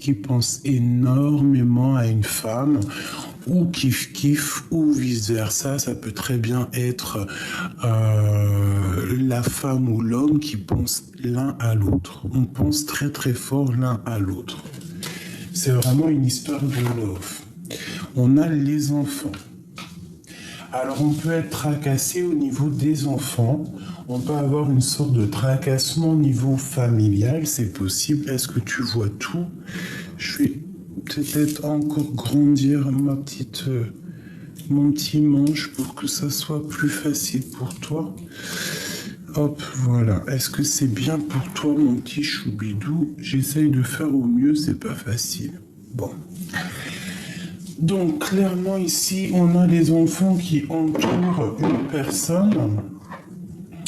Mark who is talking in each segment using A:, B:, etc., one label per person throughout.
A: qui pense énormément à une femme, ou kiff-kiff, ou vice-versa. Ça peut très bien être la femme ou l'homme qui pense l'un à l'autre. On pense très très fort l'un à l'autre. C'est vraiment une histoire de love. On a les enfants. Alors on peut être tracassé au niveau des enfants. On peut avoir une sorte de tracassement au niveau familial. C'est possible. Est-ce que tu vois tout? Je vais peut-être encore grandir mon petit manche pour que ça soit plus facile pour toi. Hop, voilà. Est-ce que c'est bien pour toi, mon petit choubidou? J'essaye de faire au mieux, c'est pas facile. Bon. Donc, clairement, ici, on a les enfants qui entourent une personne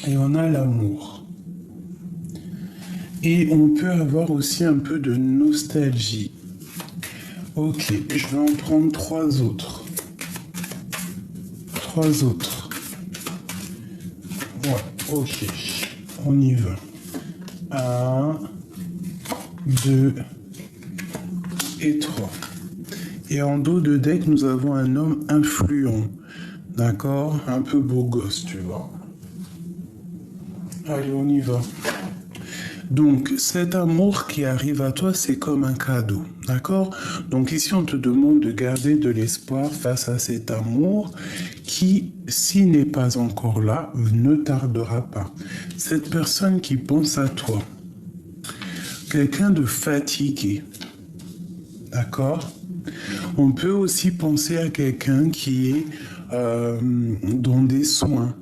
A: et on a l'amour. Et on peut avoir aussi un peu de nostalgie. Ok, je vais en prendre 3 autres. 3 autres. Ouais, ok. On y va. 1, 2 et 3. Et en dos de deck, nous avons un homme influent. D'accord? Un peu beau gosse, tu vois. Allez, on y va. Donc, cet amour qui arrive à toi, c'est comme un cadeau. D'accord? Donc ici, on te demande de garder de l'espoir face à cet amour qui, s'il n'est pas encore là, ne tardera pas. Cette personne qui pense à toi. Quelqu'un de fatigué. D'accord? On peut aussi penser à quelqu'un qui est dans des soins.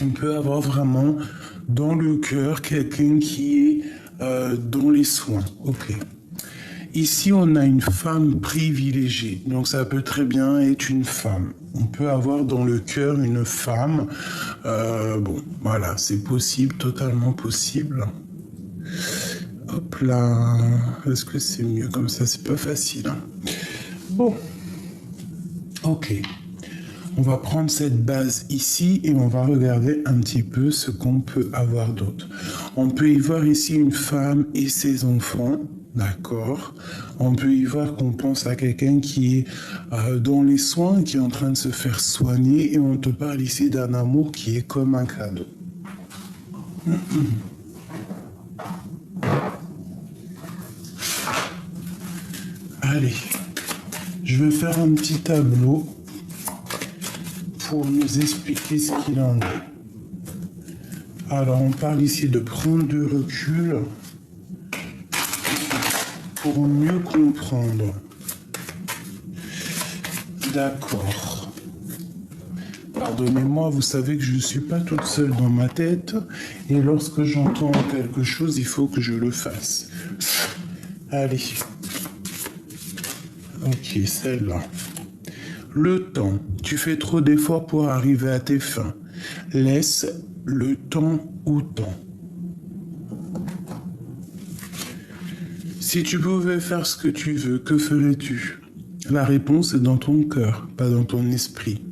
A: On peut avoir vraiment dans le cœur quelqu'un qui est dans les soins. Ok. Ici, on a une femme privilégiée. Donc, ça peut très bien être une femme. On peut avoir dans le cœur une femme. Bon, voilà, c'est possible, totalement possible. Hop là. Est-ce que c'est mieux comme ça? C'est pas facile. Hein. Bon. Ok. On va prendre cette base ici et on va regarder un petit peu ce qu'on peut avoir d'autre. On peut y voir ici une femme et ses enfants. D'accord. On peut y voir qu'on pense à quelqu'un qui est dans les soins, qui est en train de se faire soigner, et on te parle ici d'un amour qui est comme un cadeau. Allez, je vais faire un petit tableau pour nous expliquer ce qu'il en est. Alors, on parle ici de prendre du recul pour mieux comprendre. D'accord. Pardonnez-moi, vous savez que je ne suis pas toute seule dans ma tête et lorsque j'entends quelque chose, il faut que je le fasse. Allez. Ok, celle-là. Le temps. Tu fais trop d'efforts pour arriver à tes fins. Laisse le temps au temps. Si tu pouvais faire ce que tu veux, que ferais-tu? La réponse est dans ton cœur, pas dans ton esprit,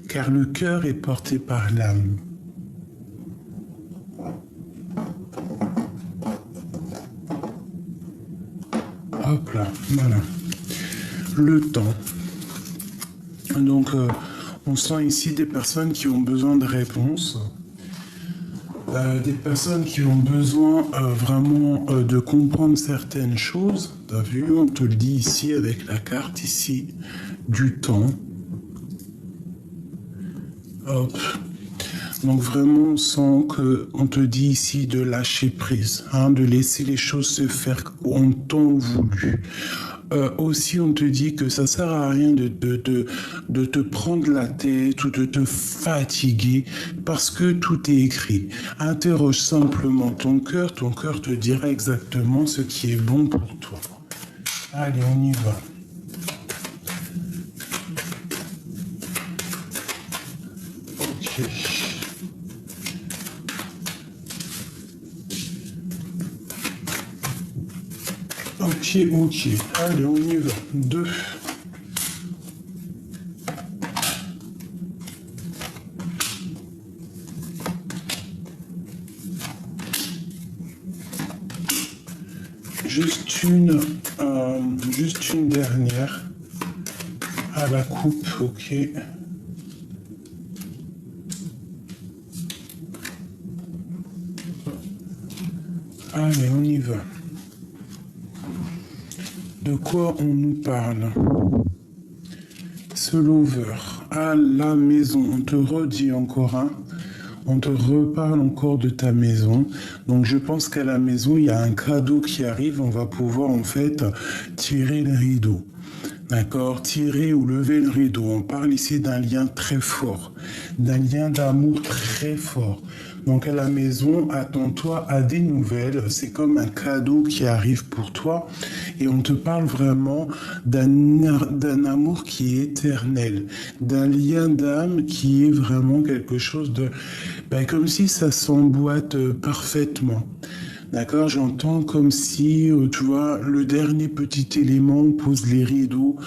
A: car le cœur est porté par l'âme. Hop là, voilà. Le temps. Donc, on sent ici des personnes qui ont besoin de réponses. Des personnes qui ont besoin vraiment de comprendre certaines choses. T'as vu, on te le dit ici avec la carte ici du temps. Hop. Donc vraiment, on sent qu'on te dit ici de lâcher prise, hein, de laisser les choses se faire en temps voulu. Aussi, on te dit que ça sert à rien de te prendre la tête ou de te fatiguer parce que tout est écrit. Interroge simplement ton cœur te dira exactement ce qui est bon pour toi. Allez, on y va. Ok. Ok. Allez, on y va. 2. Juste une juste une dernière à la coupe, ok. Allez, on y va. De quoi on nous parle? Ce lover à la maison, on te redit encore, hein, on te reparle encore de ta maison. Donc je pense qu'à la maison, il y a un cadeau qui arrive, on va pouvoir en fait tirer le rideau. D'accord, tirer ou lever le rideau. On parle ici d'un lien très fort, d'un lien d'amour très fort. Donc à la maison, attends-toi à des nouvelles. C'est comme un cadeau qui arrive pour toi. Et on te parle vraiment d'un amour qui est éternel, d'un lien d'âme qui est vraiment quelque chose de... comme si ça s'emboîte parfaitement. D'accord, j'entends comme si, tu vois, le dernier petit élément, on pose les rideaux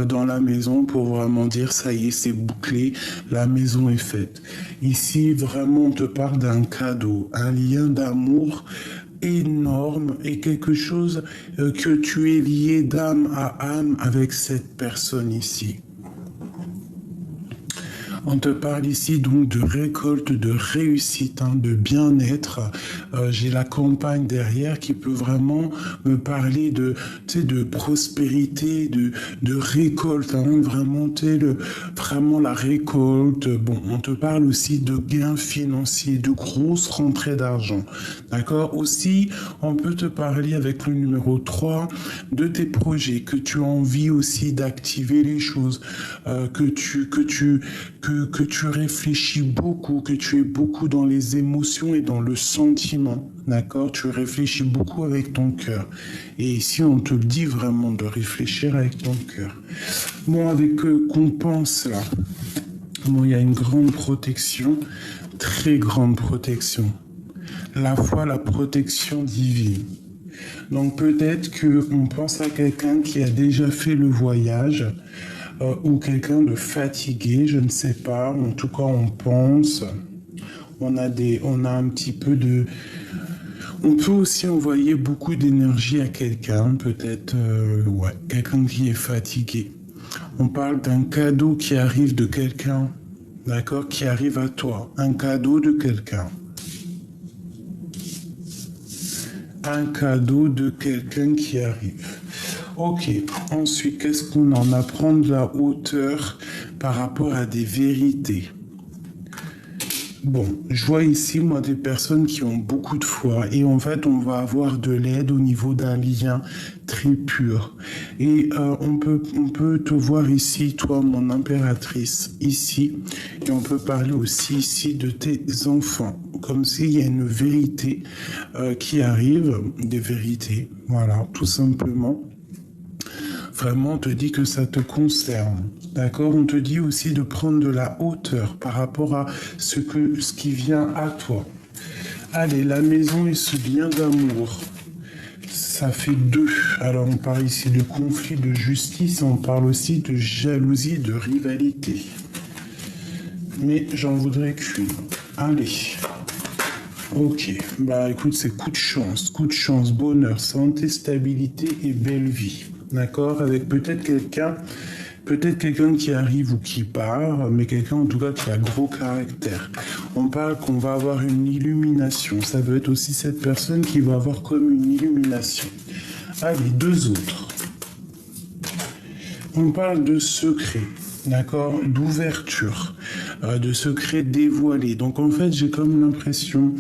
A: dans la maison pour vraiment dire, ça y est, c'est bouclé, la maison est faite. Ici, vraiment, on te parle d'un cadeau, un lien d'amour énorme et quelque chose que tu es lié d'âme à âme avec cette personne ici. On te parle ici donc de récolte, de réussite, hein, de bien-être. J'ai la campagne derrière qui peut vraiment me parler de prospérité, de récolte, hein, vraiment, vraiment la récolte. Bon, on te parle aussi de gains financiers, de grosses rentrées d'argent. D'accord? Aussi, on peut te parler avec le numéro 3 de tes projets, que tu as envie aussi d'activer les choses, que tu réfléchis beaucoup, que tu es beaucoup dans les émotions et dans le sentiment, d'accord? Tu réfléchis beaucoup avec ton cœur. Et ici, on te dit vraiment de réfléchir avec ton cœur. Bon, avec qu'on pense là, bon, il y a une grande protection, très grande protection. La foi, la protection divine. Donc peut-être qu'on pense à quelqu'un qui a déjà fait le voyage, ou quelqu'un de fatigué, je ne sais pas. En tout cas, on pense. On a un petit peu de... On peut aussi envoyer beaucoup d'énergie à quelqu'un, peut-être, quelqu'un qui est fatigué. On parle d'un cadeau qui arrive de quelqu'un, d'accord, qui arrive à toi. Un cadeau de quelqu'un. Un cadeau de quelqu'un qui arrive. Ok, ensuite, qu'est-ce qu'on en apprend de la hauteur par rapport à des vérités? Bon, je vois ici, moi, des personnes qui ont beaucoup de foi et en fait, on va avoir de l'aide au niveau d'un lien très pur. Et on peut te voir ici, toi, mon impératrice, ici, et on peut parler aussi ici de tes enfants, comme s'il y a une vérité qui arrive, des vérités, voilà, tout simplement. Vraiment, on te dit que ça te concerne. D'accord? On te dit aussi de prendre de la hauteur par rapport à ce qui vient à toi. Allez, la maison et ce lien d'amour. Ça fait 2. Alors, on parle ici de conflit, de justice. On parle aussi de jalousie, de rivalité. Mais j'en voudrais qu'une. Allez. Ok. Écoute, c'est coup de chance, bonheur, santé, stabilité et belle vie. D'accord, avec peut-être quelqu'un qui arrive ou qui part, mais quelqu'un en tout cas qui a gros caractère. On parle qu'on va avoir une illumination. Ça veut être aussi cette personne qui va avoir comme une illumination. Allez, 2 autres. On parle de secret, d'accord, d'ouverture, de secret dévoilé. Donc en fait, j'ai comme l'impression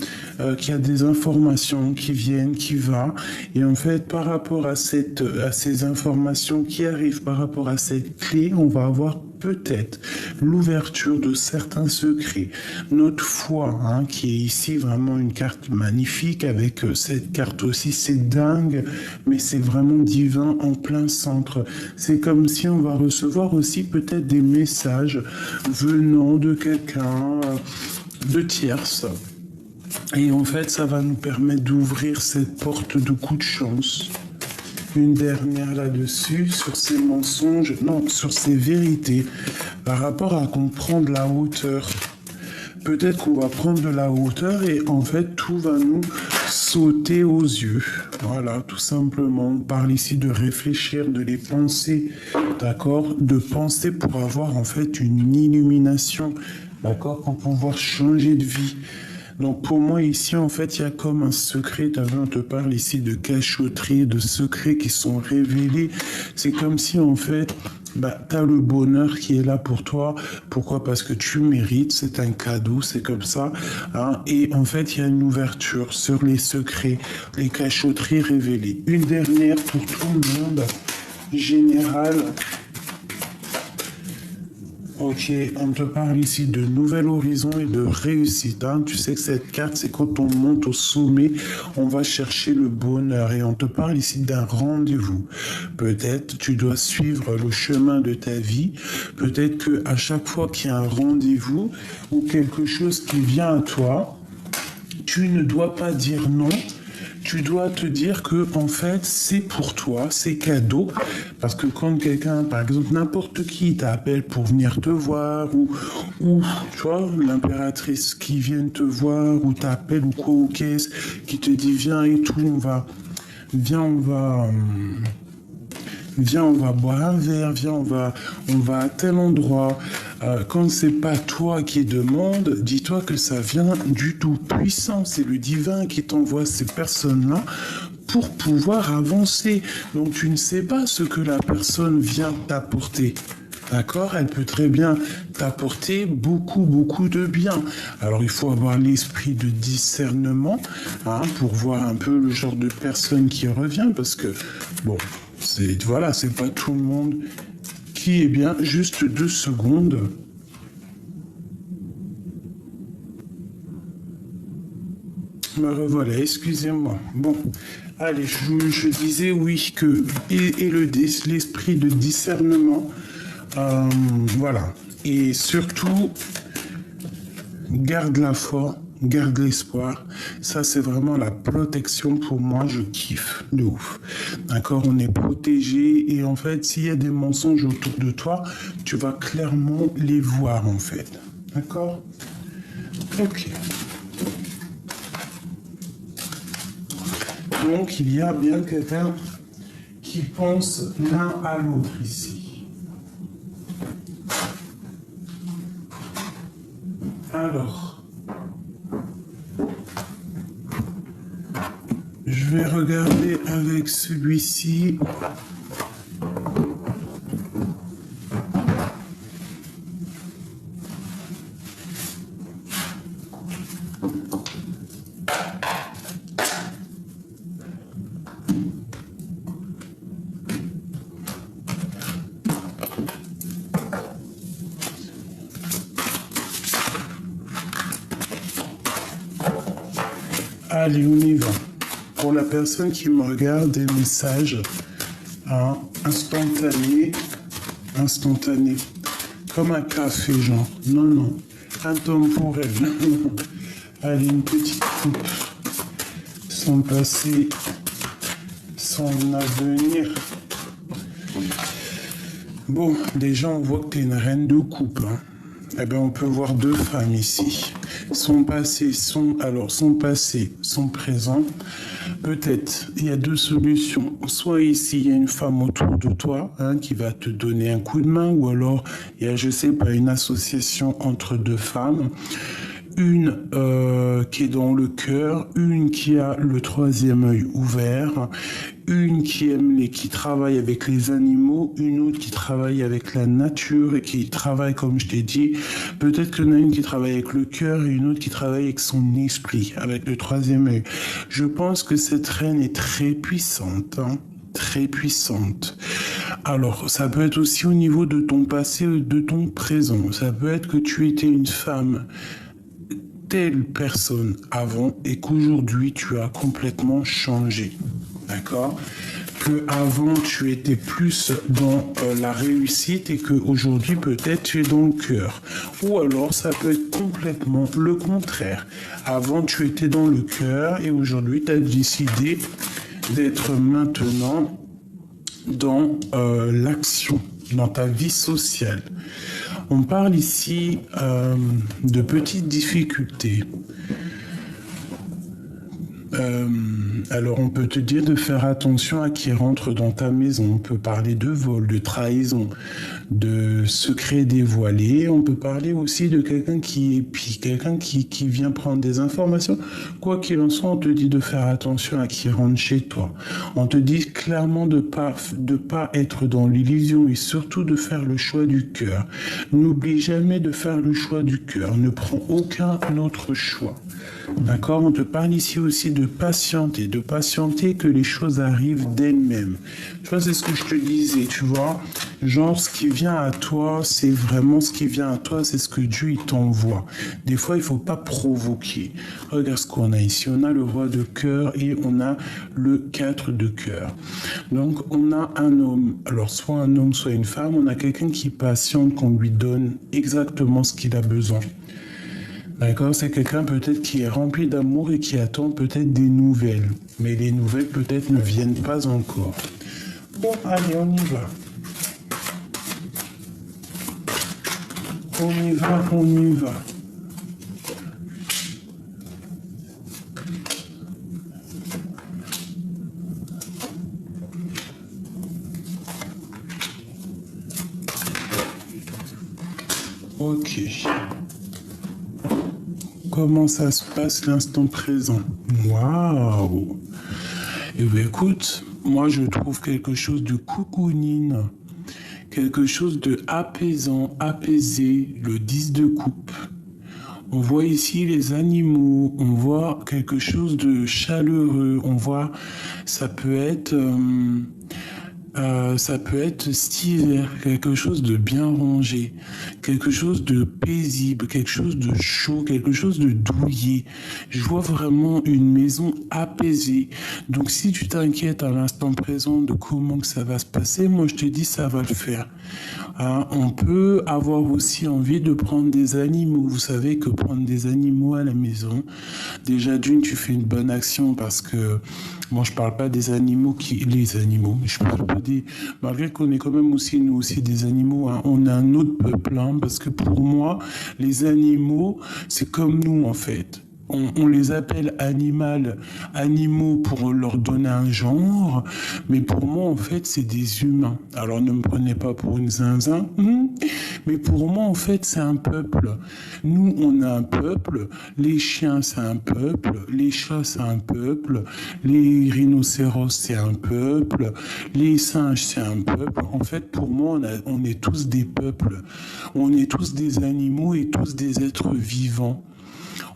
A: qu'il y a des informations qui viennent, qui vont. Et en fait, par rapport à ces informations qui arrivent, par rapport à cette clé, on va avoir peut-être l'ouverture de certains secrets. Notre foi, hein, qui est ici vraiment une carte magnifique, avec cette carte aussi, c'est dingue, mais c'est vraiment divin en plein centre. C'est comme si on va recevoir aussi peut-être des messages venant de quelqu'un de tierce. Et en fait, ça va nous permettre d'ouvrir cette porte de coup de chance. Une dernière là-dessus, sur ces mensonges, non, sur ces vérités, par rapport à qu'on prend de la hauteur. Peut-être qu'on va prendre de la hauteur et en fait, tout va nous sauter aux yeux. Voilà, tout simplement. On parle ici de réfléchir, de les penser, d'accord? De penser pour avoir en fait une illumination, d'accord? Pour pouvoir changer de vie. Donc pour moi ici en fait il y a comme un secret, on te parle ici de cachotterie, de secrets qui sont révélés. C'est comme si en fait tu as le bonheur qui est là pour toi. Pourquoi? Parce que tu mérites, c'est un cadeau, c'est comme ça. Hein. Et en fait il y a une ouverture sur les secrets, les cachotteries révélées. Une dernière pour tout le monde, générale. Ok, on te parle ici de nouvel horizon et de réussite. Hein. Tu sais que cette carte, c'est quand on monte au sommet, on va chercher le bonheur. Et on te parle ici d'un rendez-vous. Peut-être tu dois suivre le chemin de ta vie. Peut-être qu'à chaque fois qu'il y a un rendez-vous ou quelque chose qui vient à toi, tu ne dois pas dire non. Tu dois te dire que en fait c'est pour toi, c'est cadeau, parce que quand quelqu'un, par exemple n'importe qui t'appelle pour venir te voir ou tu vois l'impératrice qui vient te voir ou t'appelle ou quoi ou qu'est-ce qui te dit viens et tout, viens, on va boire un verre, viens, on va à tel endroit. Quand c'est pas toi qui demande, dis-toi que ça vient du Tout-Puissant. C'est le divin qui t'envoie ces personnes-là pour pouvoir avancer. Donc tu ne sais pas ce que la personne vient t'apporter. D'accord? Elle peut très bien t'apporter beaucoup de bien. Alors il faut avoir l'esprit de discernement pour voir un peu le genre de personne qui revient parce que, bon, c'est pas tout le monde qui est bien. Juste 2 secondes. Me revoilà, excusez-moi. Bon, allez, je disais oui que l'esprit de discernement, voilà. Et surtout, garde la foi, garde l'espoir. Ça, c'est vraiment la protection pour moi. Je kiffe de ouf. D'accord? On est protégé. Et en fait, s'il y a des mensonges autour de toi, tu vas clairement les voir, en fait. D'accord? Ok. Donc, il y a bien quelqu'un qui pense l'un à l'autre ici. Alors, je vais regarder avec celui-ci. Allez, on y va. Pour la personne qui me regarde, des messages instantanés, comme un café, genre. Non, intemporel. Allez, une petite coupe, sans passé, son avenir. Bon, déjà, on voit que tu es une reine de coupe. Eh bien, on peut voir 2 femmes ici. Son passé, son présent. Peut-être, il y a 2 solutions. Soit ici, il y a une femme autour de toi qui va te donner un coup de main, ou alors il y a, je sais pas, une association entre 2 femmes. Une qui est dans le cœur, une qui a le 3e œil ouvert, une qui travaille avec les animaux, une autre qui travaille avec la nature et qui travaille, comme je t'ai dit, peut-être qu'il y en a une qui travaille avec le cœur et une autre qui travaille avec son esprit, avec le 3e œil. Je pense que cette reine est très puissante, très puissante. Alors, ça peut être aussi au niveau de ton passé, de ton présent. Ça peut être que tu étais une femme telle personne avant et qu'aujourd'hui tu as complètement changé. D'accord? Que avant tu étais plus dans la réussite et qu'aujourd'hui peut-être tu es dans le cœur. Ou alors ça peut être complètement le contraire. Avant tu étais dans le cœur et aujourd'hui tu as décidé d'être maintenant dans l'action, dans ta vie sociale. On parle ici de petites difficultés. Alors on peut te dire de faire attention à qui rentre dans ta maison. On peut parler de vol, de trahison, de secret dévoilé. On peut parler aussi de quelqu'un qui vient prendre des informations. Quoi qu'il en soit, on te dit de faire attention à qui rentre chez toi. On te dit clairement de pas être dans l'illusion et surtout de faire le choix du cœur. N'oublie jamais de faire le choix du cœur. Ne prends aucun autre choix. D'accord? On te parle ici aussi de patienter que les choses arrivent d'elles-mêmes. Tu vois, c'est ce que je te disais, tu vois. Genre, ce qui vient à toi, c'est vraiment ce qui vient à toi, c'est ce que Dieu il t'envoie. Des fois, il faut pas provoquer. Regarde ce qu'on a ici. On a le roi de cœur et on a le 4 de cœur. Donc, on a un homme. Alors, soit un homme, soit une femme. On a quelqu'un qui patiente, qu'on lui donne exactement ce qu'il a besoin. D'accord, c'est quelqu'un peut-être qui est rempli d'amour et qui attend peut-être des nouvelles. Mais les nouvelles peut-être ne viennent pas encore. Bon, allez, on y va. On y va. Ok. Comment ça se passe l'instant présent? Waouh! Eh bien, écoute, moi je trouve quelque chose de cocooning, quelque chose de apaisant, apaisé, le 10 de coupe. On voit ici les animaux, on voit quelque chose de chaleureux, on voit, ça peut être style, quelque chose de bien rangé, quelque chose de paisible, quelque chose de chaud, quelque chose de douillet. Je vois vraiment une maison apaisée. Donc si tu t'inquiètes à l'instant présent de comment que ça va se passer, moi je te dis ça va le faire. On peut avoir aussi envie de prendre des animaux. Vous savez que prendre des animaux à la maison, déjà d'une, tu fais une bonne action parce que moi je parle pas des animaux les animaux, mais je parle pas des, malgré qu'on est quand même aussi nous aussi des animaux, hein. On est un autre peuple, hein, parce que pour moi les animaux c'est comme nous en fait. On les appelle animaux pour leur donner un genre, mais pour moi, en fait, c'est des humains. Alors, ne me prenez pas pour une zinzin, mais pour moi, en fait, c'est un peuple. Nous, on a un peuple, les chiens, c'est un peuple, les chats, c'est un peuple, les rhinocéros, c'est un peuple, les singes, c'est un peuple. En fait, pour moi, on est tous des peuples. On est tous des animaux et tous des êtres vivants.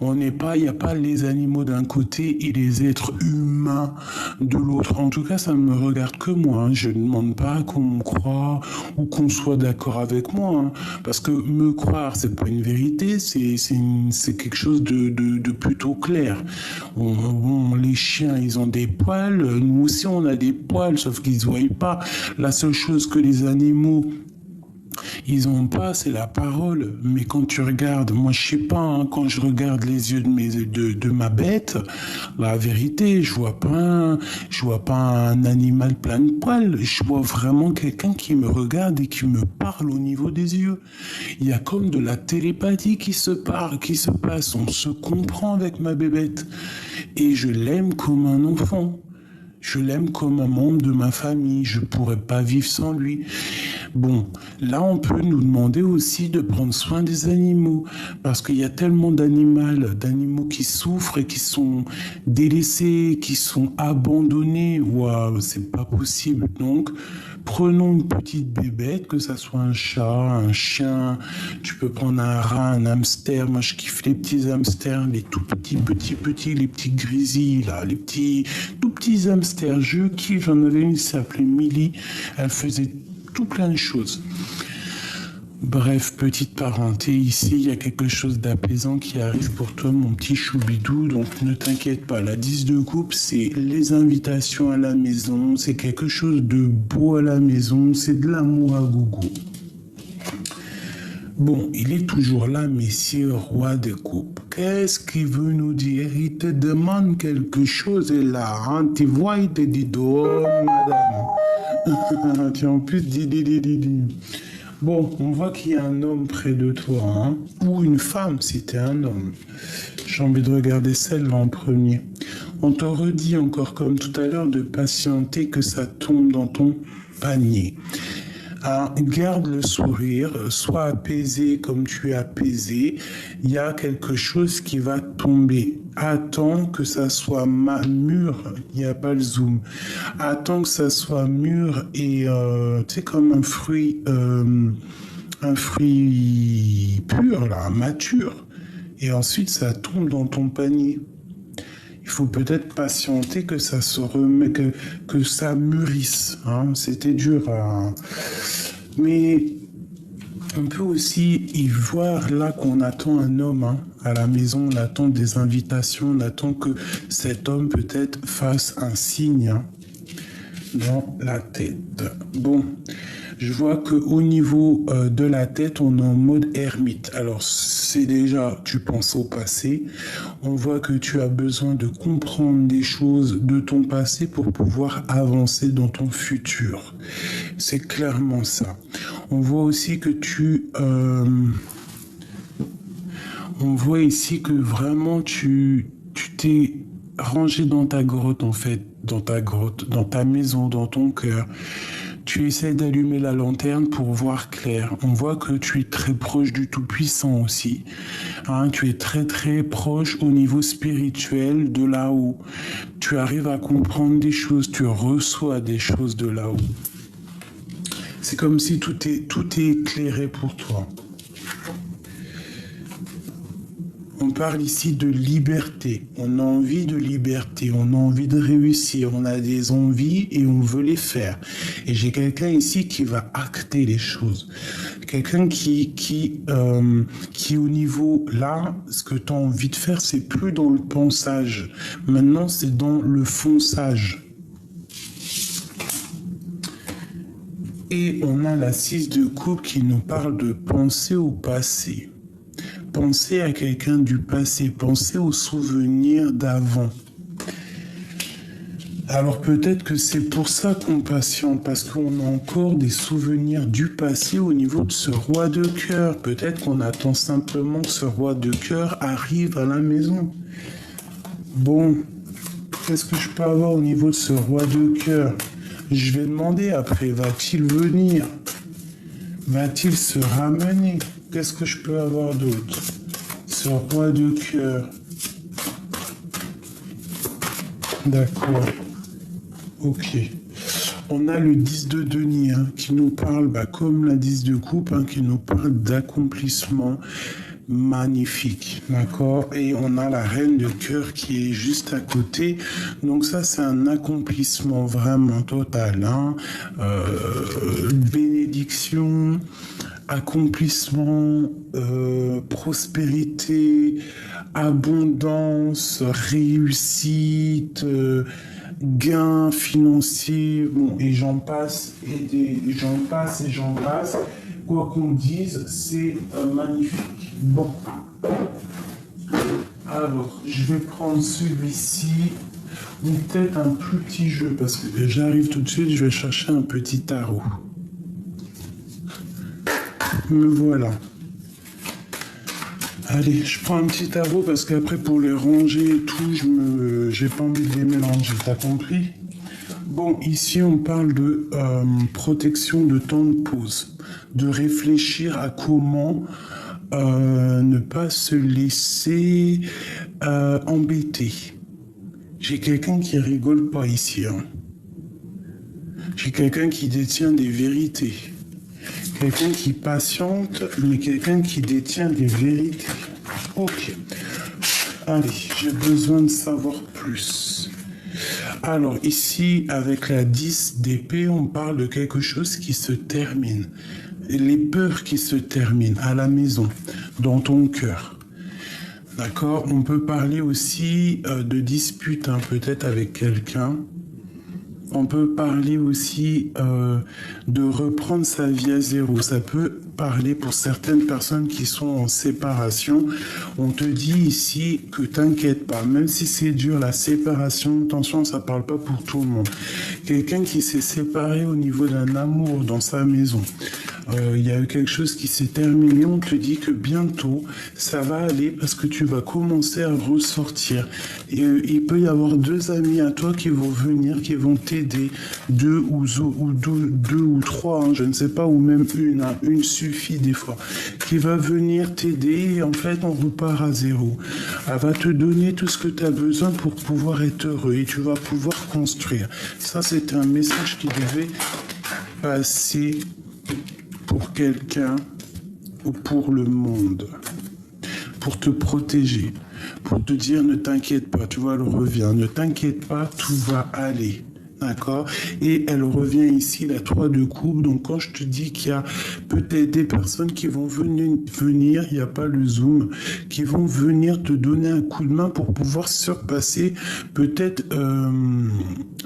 A: Il n'y a pas les animaux d'un côté et les êtres humains de l'autre. En tout cas, ça ne me regarde que moi, hein. Je ne demande pas qu'on me croie ou qu'on soit d'accord avec moi, hein. Parce que me croire, c'est pas une vérité, c'est quelque chose de plutôt clair. Les chiens, ils ont des poils, nous aussi on a des poils, sauf qu'ils ne voient pas. La seule chose que les animaux ils ont pas, c'est la parole. Mais quand tu regardes, moi je sais pas, hein, quand je regarde les yeux de ma bête, la vérité, je vois pas un animal plein de poils. Je vois vraiment quelqu'un qui me regarde et qui me parle au niveau des yeux. Il y a comme de la télépathie qui se passe. On se comprend avec ma bébête. Et je l'aime comme un enfant. Je l'aime comme un membre de ma famille, je pourrais pas vivre sans lui. Bon, là on peut nous demander aussi de prendre soin des animaux, parce qu'il y a tellement d'animaux qui souffrent et qui sont délaissés, qui sont abandonnés. Waouh, c'est pas possible. Donc, prenons une petite bébête, que ça soit un chat, un chien, tu peux prendre un rat, un hamster. Moi je kiffe les petits hamsters, les tout petits, les petits grizzlies, là, les petits, tout petits hamsters. J'en avais une qui s'appelait Millie, elle faisait tout plein de choses. Bref, petite parenté, ici il y a quelque chose d'apaisant qui arrive pour toi mon petit choubidou, donc ne t'inquiète pas, la 10 de coupe c'est les invitations à la maison, c'est quelque chose de beau à la maison, c'est de l'amour à gogo. Bon, il est toujours là, messieurs, roi de coupe. Qu'est-ce qu'il veut nous dire? Il te demande quelque chose et là, hein, tu vois, il te dit dehors, madame. Tu en plus dis. Bon, on voit qu'il y a un homme près de toi, hein, ou une femme si t'es un homme. J'ai envie de regarder celle-là en premier. On te redit encore comme tout à l'heure de patienter que ça tombe dans ton panier. Alors, garde le sourire, sois apaisé comme tu es apaisé. Il y a quelque chose qui va tomber. Attends que ça soit mûr, il n'y a pas le zoom. Attends que ça soit mûr et tu sais comme un fruit pur là, mature. Et ensuite ça tombe dans ton panier. Il faut peut-être patienter que ça se remet, que ça mûrisse. Hein. C'était dur. Mais on peut aussi y voir là qu'on attend un homme hein. À la maison. On attend des invitations. On attend que cet homme peut-être fasse un signe hein, dans la tête. Bon. Je vois qu'au niveau de la tête, on est en mode ermite. Alors, c'est déjà, tu penses au passé. On voit que tu as besoin de comprendre des choses de ton passé pour pouvoir avancer dans ton futur. C'est clairement ça. On voit aussi que on voit ici que vraiment tu t'es rangé dans ta grotte, en fait. Dans ta grotte, dans ta maison, dans ton cœur. Tu essaies d'allumer la lanterne pour voir clair. On voit que tu es très proche du Tout-Puissant aussi. Hein, tu es très très proche au niveau spirituel de là-haut. Tu arrives à comprendre des choses, tu reçois des choses de là-haut. C'est comme si tout est éclairé pour toi. On parle ici de liberté. On a envie de liberté, on a envie de réussir, on a des envies et on veut les faire. Et j'ai quelqu'un ici qui va acter les choses. Quelqu'un qui au niveau là, ce que tu as envie de faire, c'est plus dans le pensage. Maintenant, c'est dans le fonçage. Et on a la 6 de coupe qui nous parle de penser au passé. Pensez à quelqu'un du passé, pensez aux souvenirs d'avant. Alors peut-être que c'est pour ça qu'on patiente, parce qu'on a encore des souvenirs du passé au niveau de ce roi de cœur. Peut-être qu'on attend simplement que ce roi de cœur arrive à la maison. Bon, qu'est-ce que je peux avoir au niveau de ce roi de cœur? Je vais demander après, va-t-il venir? Va-t-il se ramener? Qu'est-ce que je peux avoir d'autre? Ce roi de cœur. D'accord. Ok. On a le 10 de denier hein, qui nous parle, comme la 10 de coupe, hein, qui nous parle d'accomplissement magnifique. D'accord. Et on a la reine de cœur qui est juste à côté. Donc ça, c'est un accomplissement vraiment total. Hein. Bénédiction, accomplissement, prospérité, abondance, réussite, gains financiers, bon, et j'en passe, et j'en passe. Quoi qu'on dise, c'est magnifique. Bon. Alors, je vais prendre celui-ci, ou peut-être un plus petit jeu, parce que j'arrive tout de suite, je vais chercher un petit tarot. Me voilà. Allez, je prends un petit tarot parce qu'après pour les ranger et tout, j'ai pas envie de les mélanger, t'as compris? Bon, ici on parle de protection de temps de pause, de réfléchir à comment ne pas se laisser embêter. J'ai quelqu'un qui rigole pas ici. Hein. J'ai quelqu'un qui détient des vérités. Quelqu'un qui patiente, mais quelqu'un qui détient des vérités. Ok. Allez, j'ai besoin de savoir plus. Alors ici, avec la 10 d'épée, on parle de quelque chose qui se termine. Les peurs qui se terminent à la maison, dans ton cœur. D'accord? On peut parler aussi de dispute, hein, peut-être avec quelqu'un. On peut parler aussi de reprendre sa vie à zéro. Ça peut parler pour certaines personnes qui sont en séparation. On te dit ici que t'inquiète pas, même si c'est dur la séparation, attention, ça parle pas pour tout le monde. Quelqu'un qui s'est séparé au niveau d'un amour dans sa maison. il y a eu quelque chose qui s'est terminé, on te dit que bientôt ça va aller parce que tu vas commencer à ressortir. Et, il peut y avoir deux amis à toi qui vont venir, qui vont t'aider, deux ou trois, hein, je ne sais pas, ou même une, hein, une suffit des fois, qui va venir t'aider et en fait on repart à zéro. Elle va te donner tout ce que tu as besoin pour pouvoir être heureux et tu vas pouvoir construire. Ça c'est un message qui devait passer pour quelqu'un ou pour le monde, pour te protéger, pour te dire ne t'inquiète pas, tu vois, elle revient, ne t'inquiète pas, tout va aller. D'accord? Et elle revient ici, la 3 de coupe. Donc, quand je te dis qu'il y a peut-être des personnes qui vont venir, il n'y a pas le zoom, qui vont venir te donner un coup de main pour pouvoir surpasser peut-être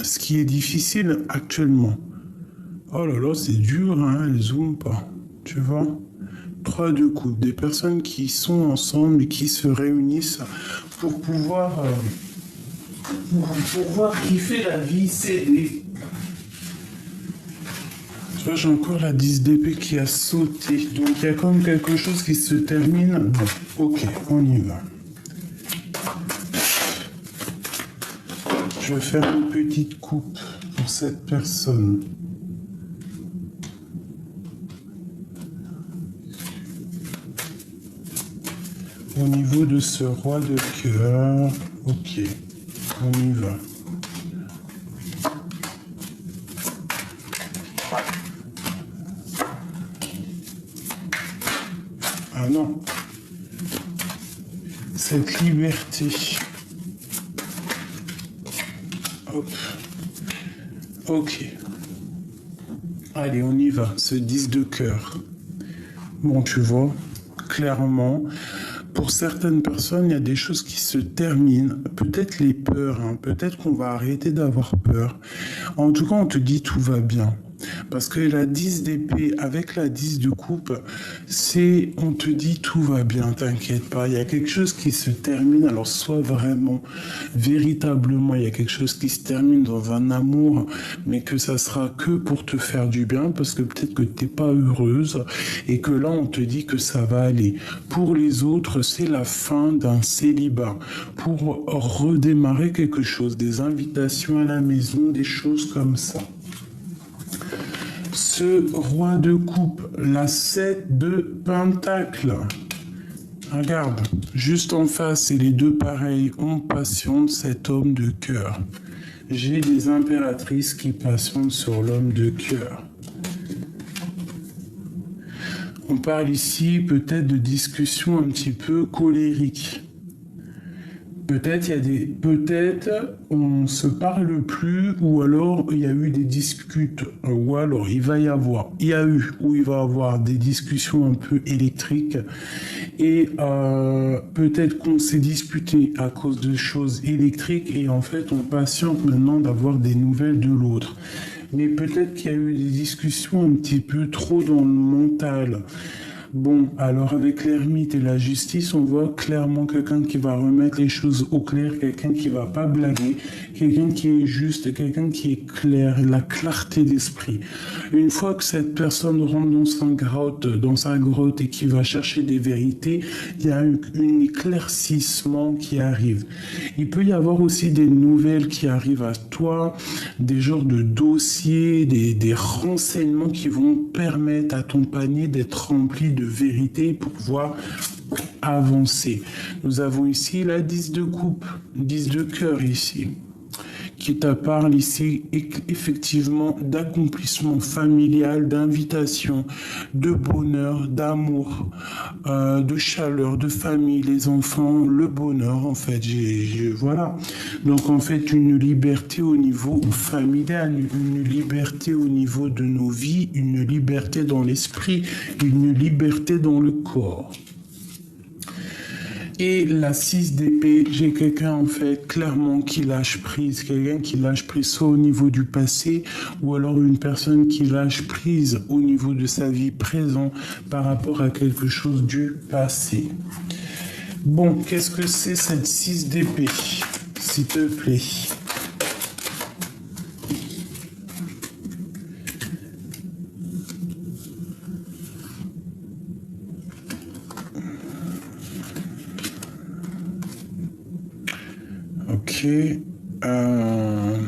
A: ce qui est difficile actuellement. Oh là là, c'est dur, hein, elle zoome pas. Tu vois? 3 de coupe. Des personnes qui sont ensemble et qui se réunissent pour pouvoir... pour voir kiffer la vie, s'aider. Tu vois, j'ai encore la 10 d'épée qui a sauté. Donc il y a comme quelque chose qui se termine. Bon, ok, on y va. Je vais faire une petite coupe pour cette personne. Au niveau de ce roi de cœur, ok. On y va. Ah non. Cette liberté. Hop. Ok. Allez, on y va. Ce 10 de cœur. Bon, tu vois, clairement... Pour certaines personnes, il y a des choses qui se terminent. Peut-être les peurs, hein. Peut-être qu'on va arrêter d'avoir peur. En tout cas, on te dit tout va bien. Parce que la 10 d'épée avec la 10 de coupe, c'est on te dit tout va bien, t'inquiète pas. Il y a quelque chose qui se termine. Alors soit vraiment, véritablement, il y a quelque chose qui se termine dans un amour, mais que ça sera que pour te faire du bien, parce que peut-être que t'es pas heureuse et que là on te dit que ça va aller. Pour les autres, c'est la fin d'un célibat. Pour redémarrer quelque chose, des invitations à la maison, des choses comme ça. Ce roi de coupe, la 7 de pentacle. Regarde, juste en face, c'est les deux pareils. On passionne cet homme de cœur. J'ai des impératrices qui passionnent sur l'homme de cœur. On parle ici peut-être de discussions un petit peu colériques. Peut-être on se parle plus, ou alors il y a eu des disputes, ou alors il va y avoir des discussions un peu électriques, et peut-être qu'on s'est disputé à cause de choses électriques, et en fait on patiente maintenant d'avoir des nouvelles de l'autre. Mais peut-être qu'il y a eu des discussions un petit peu trop dans le mental. Bon, alors avec l'ermite et la justice, on voit clairement quelqu'un qui va remettre les choses au clair, quelqu'un qui va pas blaguer, quelqu'un qui est juste, quelqu'un qui est clair, la clarté d'esprit. Une fois que cette personne rentre dans sa grotte et qui va chercher des vérités, il y a un éclaircissement qui arrive. Il peut y avoir aussi des nouvelles qui arrivent à toi, des genres de dossiers, des renseignements qui vont permettre à ton panier d'être rempli de vérité pour pouvoir avancer. Nous avons ici la 10 de coupe, 10 de cœur ici, qui te parle ici effectivement d'accomplissement familial, d'invitation, de bonheur, d'amour, de chaleur, de famille, les enfants, le bonheur en fait. Voilà. Donc en fait une liberté au niveau familial, une liberté au niveau de nos vies, une liberté dans l'esprit, une liberté dans le corps. Et la 6 d'épée, j'ai quelqu'un en fait clairement qui lâche prise, quelqu'un qui lâche prise soit au niveau du passé ou alors une personne qui lâche prise au niveau de sa vie présente par rapport à quelque chose du passé. Bon, qu'est-ce que c'est cette 6 d'épée, s'il te plaît? Ok.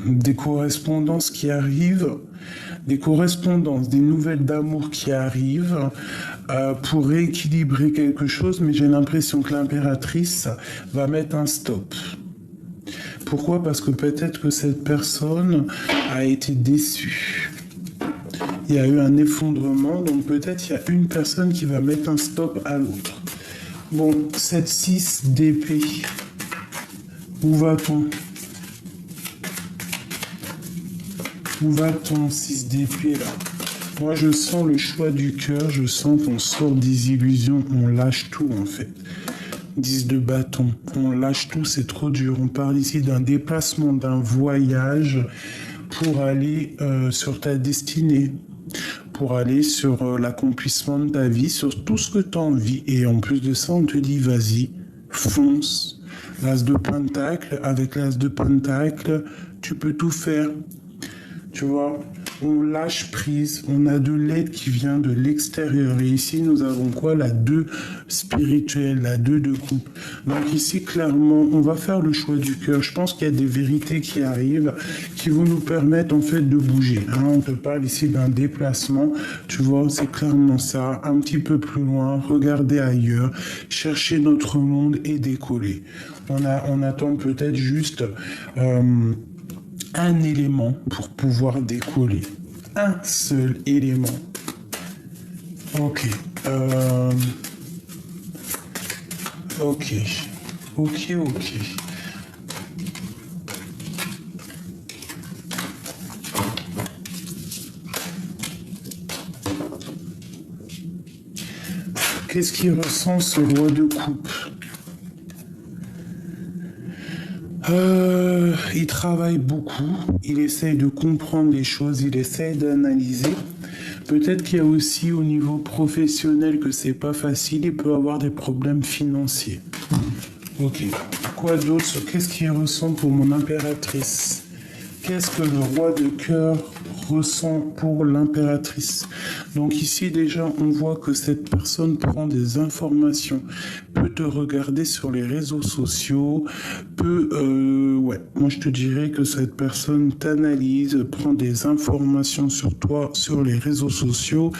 A: Des correspondances qui arrivent, des correspondances, des nouvelles d'amour qui arrivent pour rééquilibrer quelque chose, mais j'ai l'impression que l'impératrice va mettre un stop. Pourquoi? Parce que peut-être que cette personne a été déçue. Il y a eu un effondrement, donc peut-être il y a une personne qui va mettre un stop à l'autre. Bon, 7-6 d'épée. Où va-t-on? Où va-t-on, 6 d'épée, là? Moi, je sens le choix du cœur, je sens qu'on sort des illusions, on lâche tout, en fait. 10 de bâton, on lâche tout, c'est trop dur. On parle ici d'un déplacement, d'un voyage pour aller sur ta destinée, pour aller sur l'accomplissement de ta vie, sur tout ce que tu as envie. Et en plus de ça, on te dit, vas-y, fonce. L'as de pentacle, avec l'as de pentacle, tu peux tout faire. Tu vois, on lâche prise, on a de l'aide qui vient de l'extérieur. Et ici, nous avons quoi? La 2 spirituelle, la 2 de coupe. Donc ici, clairement, on va faire le choix du cœur. Je pense qu'il y a des vérités qui arrivent, qui vont nous permettre, en fait, de bouger. Hein, on te parle ici d'un déplacement. Tu vois, c'est clairement ça. Un petit peu plus loin, regarder ailleurs, chercher notre monde et décoller. On attend peut-être juste... un élément pour pouvoir décoller. Un seul élément. Ok. Ok. Ok, ok. Qu'est-ce qu'il ressent, ce roi de coupe? Il travaille beaucoup, il essaye de comprendre les choses, il essaye d'analyser. Peut-être qu'il y a aussi au niveau professionnel que c'est pas facile, il peut avoir des problèmes financiers. Ok. Quoi d'autre? Qu'est-ce qu'il ressent pour mon impératrice? Qu'est-ce que le roi de cœur ressent pour l'impératrice? Donc ici déjà on voit que cette personne prend des informations, peut te regarder sur les réseaux sociaux, ouais, moi je te dirais que cette personne t'analyse, prend des informations sur toi sur les réseaux sociaux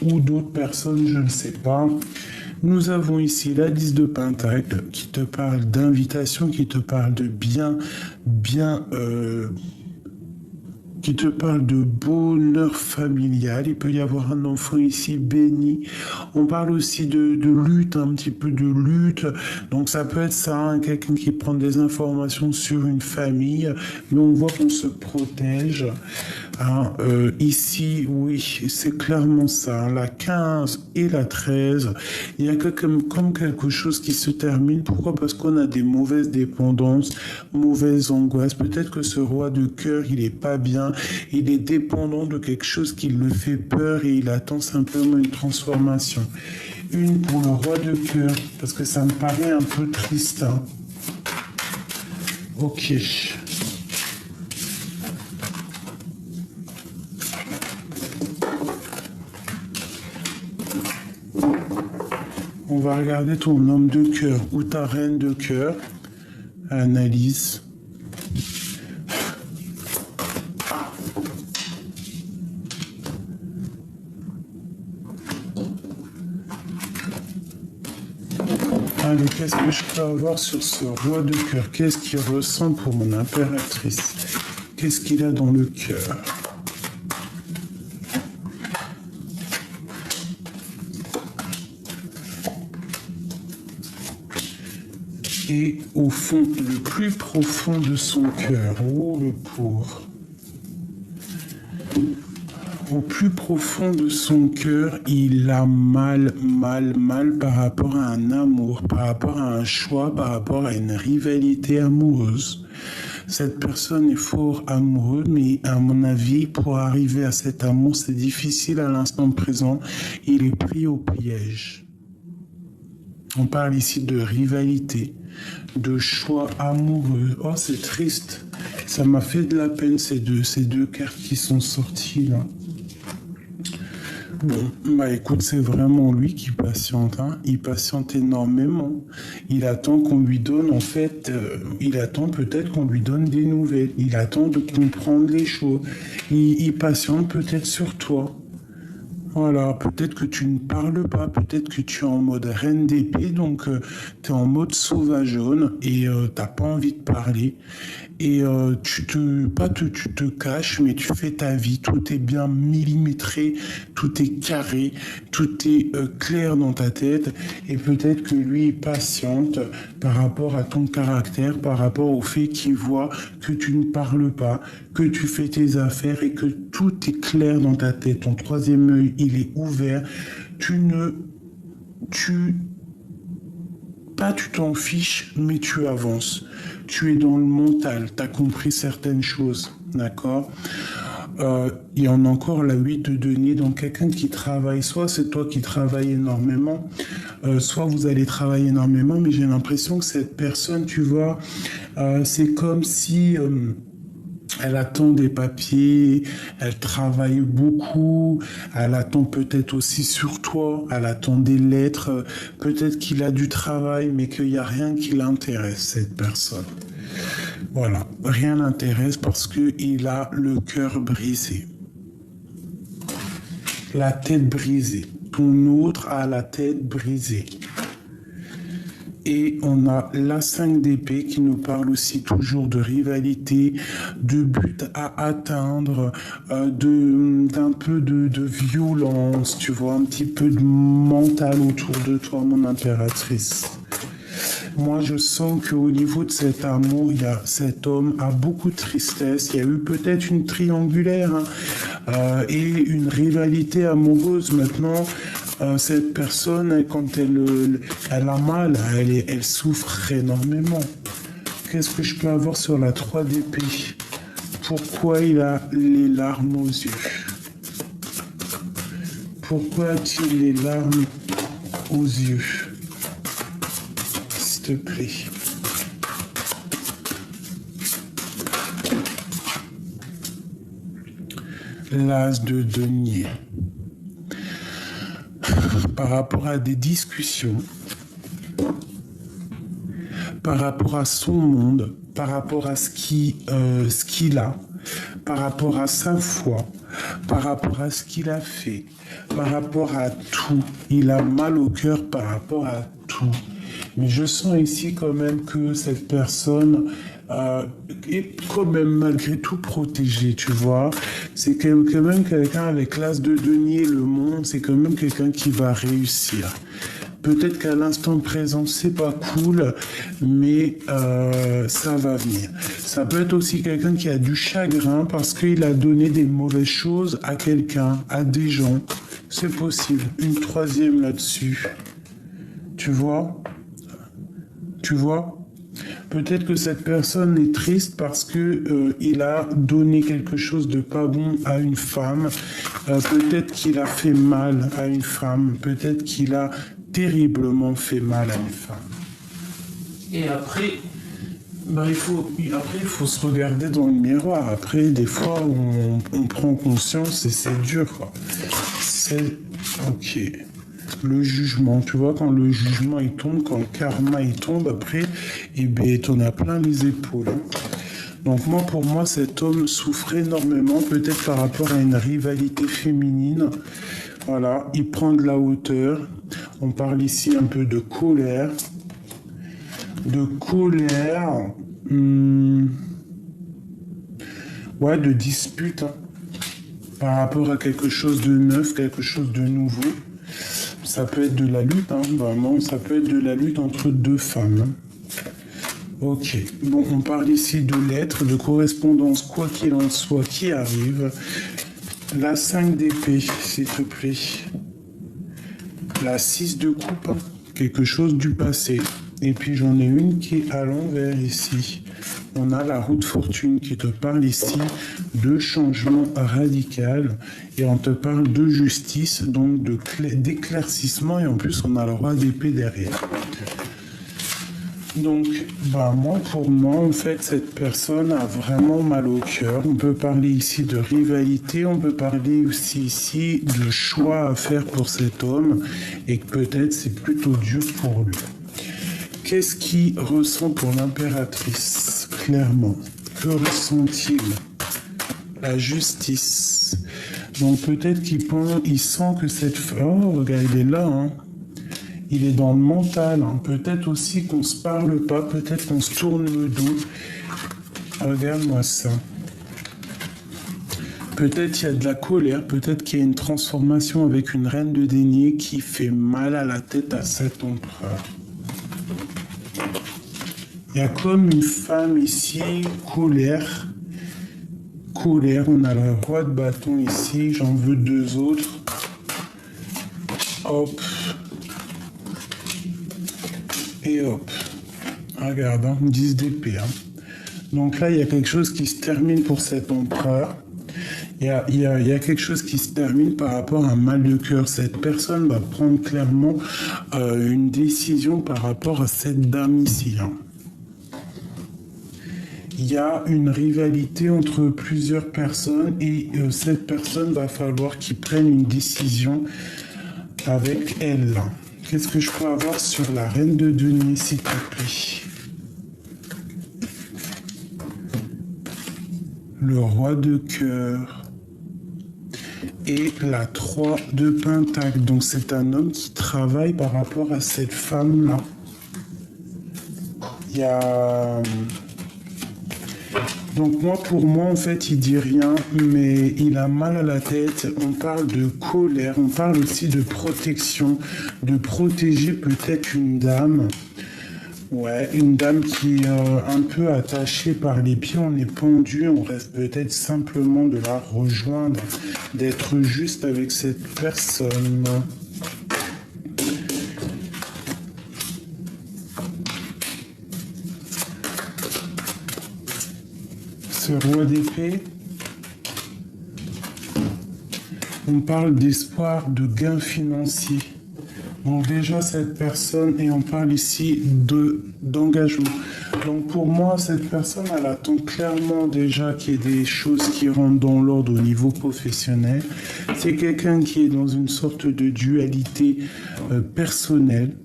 A: ou d'autres personnes, je ne sais pas. Nous avons ici la 10 de pentacle qui te parle d'invitation, qui te parle de qui te parle de bonheur familial. Il peut y avoir un enfant ici béni. On parle aussi de lutte, un petit peu de lutte. Donc ça peut être ça, hein, quelqu'un qui prend des informations sur une famille, mais on voit qu'on se protège. Hein, ici, oui, c'est clairement ça. Hein, la 15 et la 13, il y a comme quelque chose qui se termine. Pourquoi? Parce qu'on a des mauvaises dépendances, mauvaises angoisses. Peut-être que ce roi de cœur, il est pas bien. Il est dépendant de quelque chose qui le fait peur et il attend simplement une transformation. Une pour le roi de cœur, parce que ça me paraît un peu triste. Hein. Ok. On va regarder ton homme de cœur ou ta reine de cœur. Analyse. Allez, qu'est-ce que je peux avoir sur ce roi de cœur? Qu'est-ce qu'il ressent pour mon impératrice? Qu'est-ce qu'il a dans le cœur? Et au fond, le plus profond de son cœur, oh le pauvre. Au plus profond de son cœur, il a mal par rapport à un amour, par rapport à un choix, par rapport à une rivalité amoureuse. Cette personne est fort amoureuse, mais à mon avis, pour arriver à cet amour, c'est difficile à l'instant présent. Il est pris au piège. On parle ici de rivalité, de choix amoureux. Oh, c'est triste. Ça m'a fait de la peine, ces deux cartes qui sont sorties là. Bon, bah écoute, c'est vraiment lui qui patiente, hein. Il patiente énormément. Il attend qu'on lui donne, en fait, il attend peut-être qu'on lui donne des nouvelles. Il attend de comprendre les choses. Il patiente peut-être sur toi. Voilà, peut-être que tu ne parles pas, peut-être que tu es en mode reine d'épée, donc tu es en mode sauvageonne et t'as pas envie de parler. Et tu te caches, mais tu fais ta vie. Tout est bien millimétré, tout est carré, tout est clair dans ta tête. Et peut-être que lui patiente par rapport à ton caractère, par rapport au fait qu'il voit que tu ne parles pas, que tu fais tes affaires et que tout est clair dans ta tête. Ton troisième œil, il est ouvert. Tu ne, tu pas tu t'en fiches, mais tu avances. Tu es dans le mental, tu as compris certaines choses, d'accord. Il y en a encore la 8 de denier, donc quelqu'un qui travaille, soit c'est toi qui travailles énormément, soit vous allez travailler énormément, mais j'ai l'impression que cette personne, tu vois, c'est comme si... elle attend des papiers, elle travaille beaucoup, elle attend peut-être aussi sur toi, elle attend des lettres, peut-être qu'il a du travail, mais qu'il n'y a rien qui l'intéresse, cette personne. Voilà, rien l'intéresse parce qu'il a le cœur brisé, la tête brisée. Ton autre a la tête brisée. Et on a la 5 d'épée qui nous parle aussi toujours de rivalité, de but à atteindre, d'un peu de violence, tu vois, un petit peu de mental autour de toi, mon impératrice. Moi, je sens qu'au niveau de cet amour, cet homme a beaucoup de tristesse. Il y a eu peut-être une triangulaire et une rivalité amoureuse. Maintenant, cette personne, quand elle a mal, elle souffre énormément. Qu'est-ce que je peux avoir sur la 3 d'épée? Pourquoi il a les larmes aux yeux? Pourquoi a-t-il les larmes aux yeux? S'il te plaît. L'as de denier. Par rapport à des discussions, par rapport à son monde, par rapport à ce qu'il a, par rapport à sa foi, par rapport à ce qu'il a fait, par rapport à tout. Il a mal au cœur par rapport à tout. Mais je sens ici quand même que cette personne est quand même malgré tout protégée, tu vois. C'est quand même quelqu'un avec l'as de denier, le monde, c'est quand même quelqu'un qui va réussir. Peut-être qu'à l'instant présent, c'est pas cool, mais ça va venir. Ça peut être aussi quelqu'un qui a du chagrin parce qu'il a donné des mauvaises choses à quelqu'un, à des gens. C'est possible. Une 3e là-dessus. Tu vois? Peut-être que cette personne est triste parce que il a donné quelque chose de pas bon à une femme. Peut-être qu'il a fait mal à une femme. Peut-être qu'il a terriblement fait mal à une femme. Et après, il faut se regarder dans le miroir. Après, des fois, on prend conscience et c'est dur, quoi. C'est ok. Le jugement, tu vois, quand le jugement il tombe, quand le karma il tombe, après, t'en as plein les épaules. Hein. Donc pour moi, cet homme souffre énormément, peut-être par rapport à une rivalité féminine. Voilà, il prend de la hauteur. On parle ici un peu de colère. De dispute, hein, par rapport à quelque chose de neuf, quelque chose de nouveau. Ça peut être de la lutte, hein, vraiment, ça peut être de la lutte entre deux femmes. Hein. Ok, bon, on parle ici de lettres, de correspondance, quoi qu'il en soit, qui arrive. La 5 d'épée, s'il te plaît. La 6 de coupe, hein, quelque chose du passé. Et puis j'en ai une qui est à l'envers ici. On a la roue de fortune qui te parle ici de changement radical et on te parle de justice, donc d'éclaircissement et en plus on a le roi d'épée derrière. Donc, moi, pour moi, en fait, cette personne a vraiment mal au cœur. On peut parler ici de rivalité, on peut parler aussi ici de choix à faire pour cet homme et que peut-être c'est plutôt dur pour lui. Qu'est-ce qu'il ressent pour l'impératrice, clairement? Que ressent-il? La justice. Donc peut-être il sent que cette femme... Oh, regarde, il est là, hein. Il est dans le mental. Hein. Peut-être aussi qu'on se parle pas, peut-être qu'on se tourne le dos. Regarde-moi ça. Peut-être il y a de la colère, peut-être qu'il y a une transformation avec une reine de denier qui fait mal à la tête à cet empereur. Il y a comme une femme ici, colère. Colère, on a le roi de bâton ici, j'en veux 2 autres. Hop. Et hop. Regarde, hein, 10 d'épée. Hein. Donc là, il y a quelque chose qui se termine pour cet empereur. Il y a quelque chose qui se termine par rapport à un mal de cœur. Cette personne va prendre clairement une décision par rapport à cette dame ici. Hein. Il y a une rivalité entre plusieurs personnes et cette personne va falloir qu'il prenne une décision avec elle. Qu'est-ce que je peux avoir sur la reine de denier, s'il te plaît? Le roi de cœur et la 3 de pentacle. Donc c'est un homme qui travaille par rapport à cette femme-là. Il y a... Donc pour moi, en fait, il dit rien, mais il a mal à la tête. On parle de colère, on parle aussi de protection, de protéger peut-être une dame. Ouais, une dame qui est un peu attachée par les pieds, on est pendu, on reste peut-être simplement de la rejoindre, d'être juste avec cette personne. Ce roi d'épée, on parle d'espoir de gains financiers. Donc déjà cette personne, et on parle ici d'engagement. Donc pour moi, cette personne, elle attend clairement déjà qu'il y ait des choses qui rentrent dans l'ordre au niveau professionnel. C'est quelqu'un qui est dans une sorte de dualité personnelle.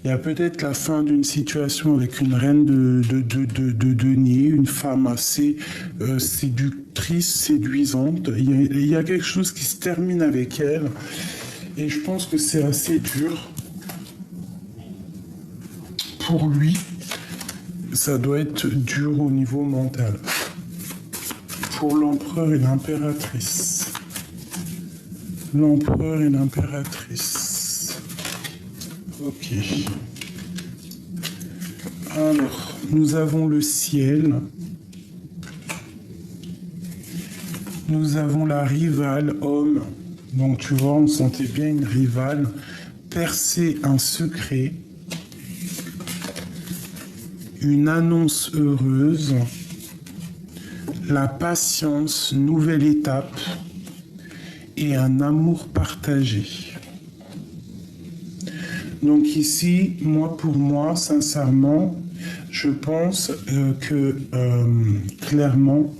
A: Il y a peut-être la fin d'une situation avec une reine de denier, une femme assez séductrice, séduisante. Il y a quelque chose qui se termine avec elle. Et je pense que c'est assez dur pour lui. Ça doit être dur au niveau mental. Pour l'empereur et l'impératrice. L'empereur et l'impératrice. Ok. Alors, nous avons le ciel. Nous avons la rivale homme. Donc tu vois, on sentait bien une rivale percer un secret, une annonce heureuse, la patience, nouvelle étape et un amour partagé. Donc ici, pour moi, sincèrement, je pense que clairement,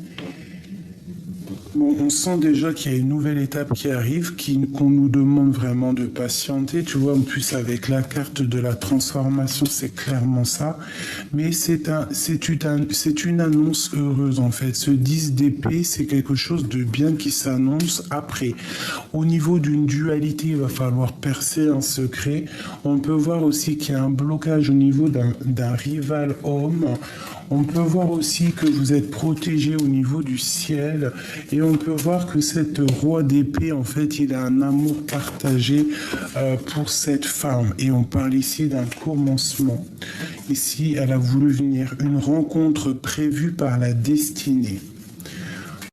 A: on sent déjà qu'il y a une nouvelle étape qui arrive, qu'on nous demande vraiment de patienter. Tu vois, en plus, avec la carte de la transformation, c'est clairement ça. Mais c'est une annonce heureuse, en fait. Ce 10 d'épée, c'est quelque chose de bien qui s'annonce après. Au niveau d'une dualité, il va falloir percer un secret. On peut voir aussi qu'il y a un blocage au niveau d'un rival homme. On peut voir aussi que vous êtes protégé au niveau du ciel et on peut voir que cette roi d'épée, en fait, il a un amour partagé pour cette femme. Et on parle ici d'un commencement. Ici, elle a voulu venir, une rencontre prévue par la destinée.